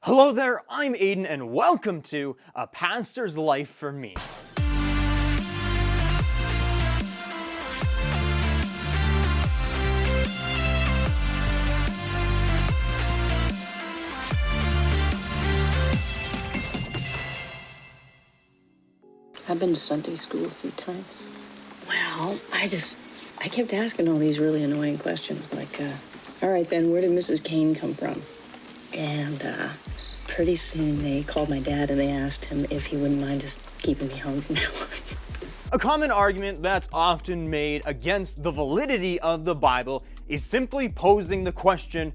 Hello there, I'm Aiden and welcome to A Pastor's Life for Me. I've been to Sunday school a few times. Well, I kept asking all these really annoying questions like, all right then, where did Mrs. Cain come from? And pretty soon they called my dad and they asked him if he wouldn't mind just keeping me home from now on. A common argument that's often made against the validity of the Bible is simply posing the question,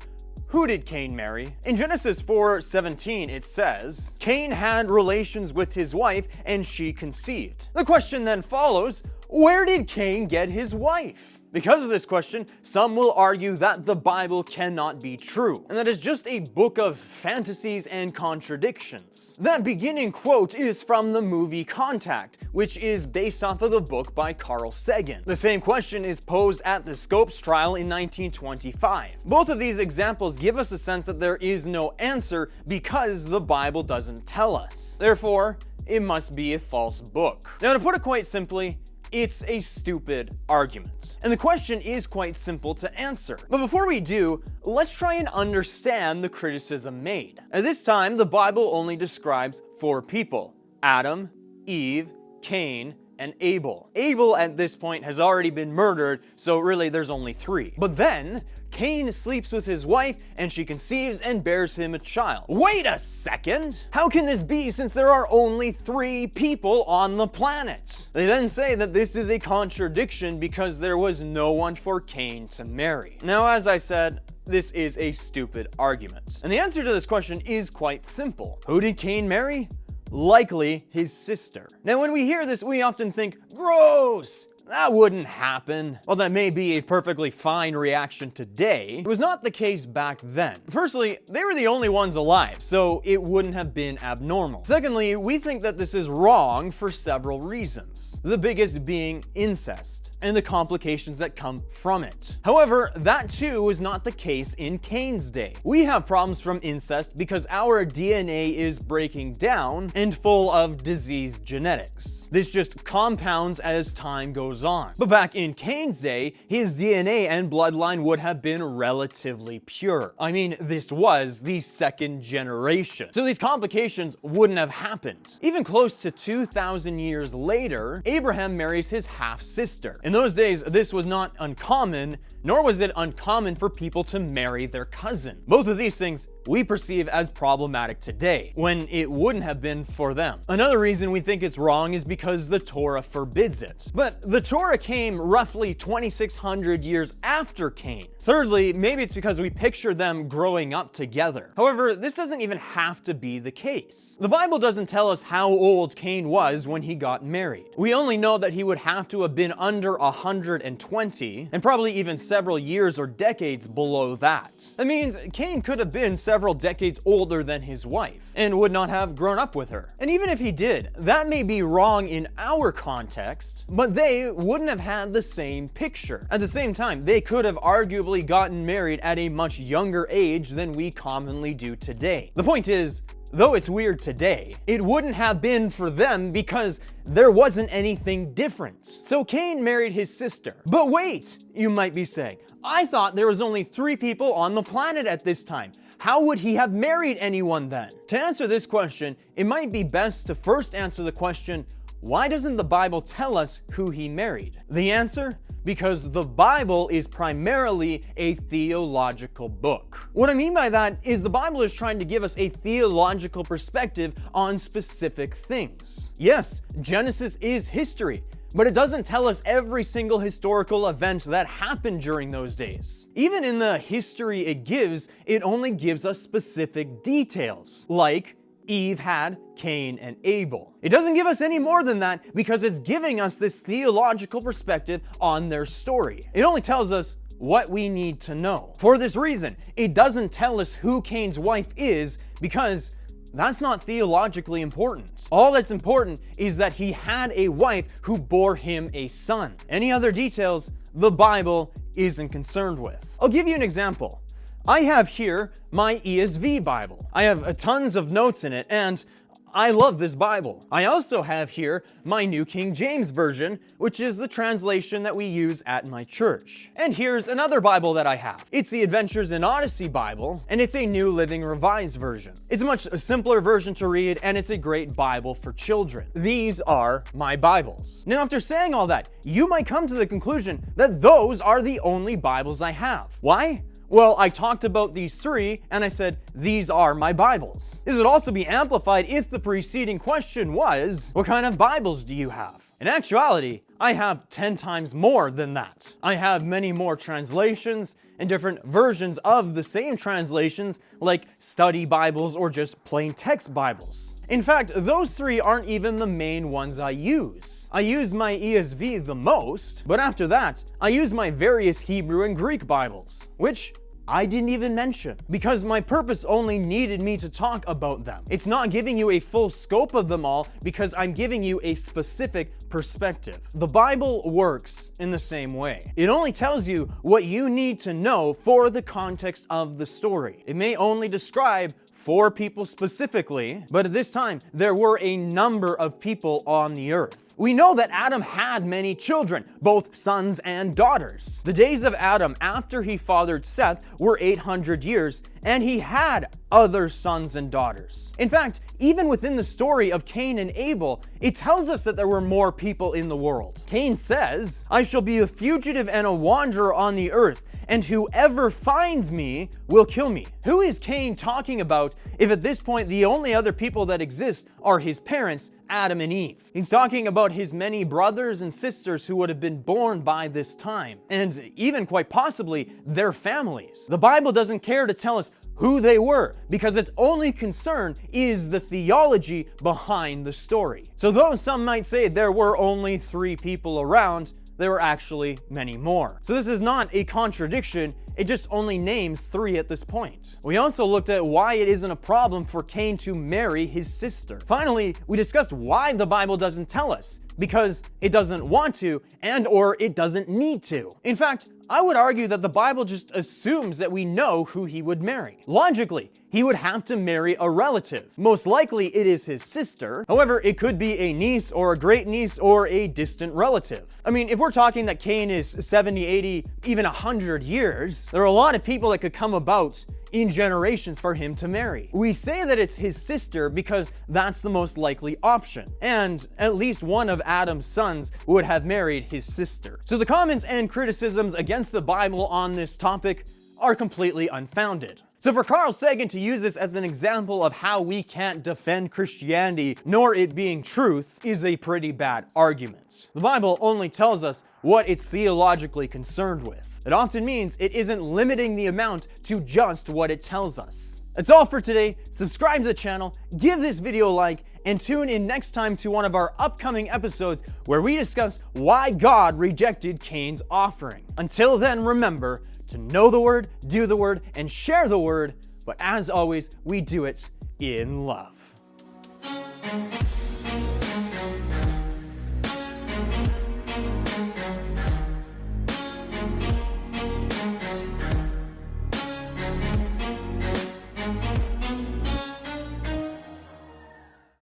who did Cain marry? In Genesis 4:17 it says, Cain had relations with his wife and she conceived. The question then follows, where did Cain get his wife? Because of this question, some will argue that the Bible cannot be true, and that it's just a book of fantasies and contradictions. That beginning quote is from the movie Contact, which is based off of the book by Carl Sagan. The same question is posed at the Scopes trial in 1925. Both of these examples give us a sense that there is no answer because the Bible doesn't tell us. Therefore, it must be a false book. Now, to put it quite simply, it's a stupid argument. And the question is quite simple to answer. But before we do, let's try and understand the criticism made. At this time, the Bible only describes 4 people: Adam, Eve, Cain, and Abel. Abel at this point has already been murdered, so really there's only 3. But then, Cain sleeps with his wife and she conceives and bears him a child. Wait a second! How can this be since there are only 3 people on the planet? They then say that this is a contradiction because there was no one for Cain to marry. Now, as I said, this is a stupid argument. And the answer to this question is quite simple. Who did Cain marry? Likely his sister. Now, when we hear this, we often think, gross! That wouldn't happen. While that may be a perfectly fine reaction today, it was not the case back then. Firstly, they were the only ones alive, so it wouldn't have been abnormal. Secondly, we think that this is wrong for several reasons. The biggest being incest and the complications that come from it. However, that too is not the case in Cain's day. We have problems from incest because our DNA is breaking down and full of diseased genetics. This just compounds as time goes on. But back in Cain's day, his DNA and bloodline would have been relatively pure. I mean, this was the 2nd generation. So these complications wouldn't have happened. Even close to 2,000 years later, Abraham marries his half-sister. In those days, this was not uncommon, nor was it uncommon for people to marry their cousin. Both of these things we perceive as problematic today, when it wouldn't have been for them. Another reason we think it's wrong is because the Torah forbids it. But the Torah came roughly 2,600 years after Cain. Thirdly, maybe it's because we picture them growing up together. However, this doesn't even have to be the case. The Bible doesn't tell us how old Cain was when he got married. We only know that he would have to have been under 120, and probably even several years or decades below that. That means Cain could have been several decades older than his wife, and would not have grown up with her. And even if he did, that may be wrong in our context, but they wouldn't have had the same picture. At the same time, they could have arguably gotten married at a much younger age than we commonly do today. The point is, though it's weird today, it wouldn't have been for them because there wasn't anything different. So Cain married his sister. But wait, you might be saying, I thought there was only 3 people on the planet at this time. How would he have married anyone then? To answer this question, it might be best to first answer the question, why doesn't the Bible tell us who he married? The answer? Because the Bible is primarily a theological book. What I mean by that is the Bible is trying to give us a theological perspective on specific things. Yes, Genesis is history, but it doesn't tell us every single historical event that happened during those days. Even in the history it only gives us specific details, like Eve had Cain and Abel. It doesn't give us any more than that because it's giving us this theological perspective on their story. It only tells us what we need to know. For this reason, it doesn't tell us who Cain's wife is because that's not theologically important. All that's important is that he had a wife who bore him a son. Any other details, the Bible isn't concerned with. I'll give you an example. I have here my ESV Bible. I have tons of notes in it, and I love this Bible. I also have here my New King James Version, which is the translation that we use at my church. And here's another Bible that I have. It's the Adventures in Odyssey Bible, and it's a New Living Revised version. It's a much simpler version to read, and it's a great Bible for children. These are my Bibles. Now, after saying all that, you might come to the conclusion that those are the only Bibles I have. Why? Well, I talked about these three, and I said, these are my Bibles. This would also be amplified if the preceding question was, what kind of Bibles do you have? In actuality, I have 10 times more than that. I have many more translations and different versions of the same translations, like study Bibles or just plain text Bibles. In fact, those three aren't even the main ones I use. I use my ESV the most, but after that, I use my various Hebrew and Greek Bibles, which I didn't even mention, because my purpose only needed me to talk about them. It's not giving you a full scope of them all, because I'm giving you a specific perspective. The Bible works in the same way. It only tells you what you need to know for the context of the story. It may only describe 4 people specifically, but at this time, there were a number of people on the earth. We know that Adam had many children, both sons and daughters. The days of Adam after he fathered Seth were 800 years, and he had other sons and daughters. In fact, even within the story of Cain and Abel, it tells us that there were more people in the world. Cain says, "I shall be a fugitive and a wanderer on the earth, and whoever finds me will kill me." Who is Cain talking about if at this point the only other people that exist are his parents, Adam and Eve? He's talking about his many brothers and sisters who would have been born by this time, and even quite possibly their families. The Bible doesn't care to tell us who they were, because its only concern is the theology behind the story. So though some might say there were only 3 people around, there were actually many more. So this is not a contradiction, it just only names 3 at this point. We also looked at why it isn't a problem for Cain to marry his sister. Finally, we discussed why the Bible doesn't tell us, because it doesn't want to, and or it doesn't need to. In fact, I would argue that the Bible just assumes that we know who he would marry. Logically, he would have to marry a relative. Most likely it is his sister. However, it could be a niece or a great niece or a distant relative. I mean, if we're talking that Cain is 70, 80, even 100 years, there are a lot of people that could come about in generations for him to marry. We say that it's his sister because that's the most likely option, and at least one of Adam's sons would have married his sister. So the comments and criticisms against the Bible on this topic are completely unfounded. So for Carl Sagan to use this as an example of how we can't defend Christianity nor it being truth is a pretty bad argument. The Bible only tells us what it's theologically concerned with. It often means it isn't limiting the amount to just what it tells us. That's all for today. Subscribe to the channel, give this video a like, and tune in next time to one of our upcoming episodes where we discuss why God rejected Cain's offering. Until then, remember to know the word, do the word, and share the word, but as always, we do it in love.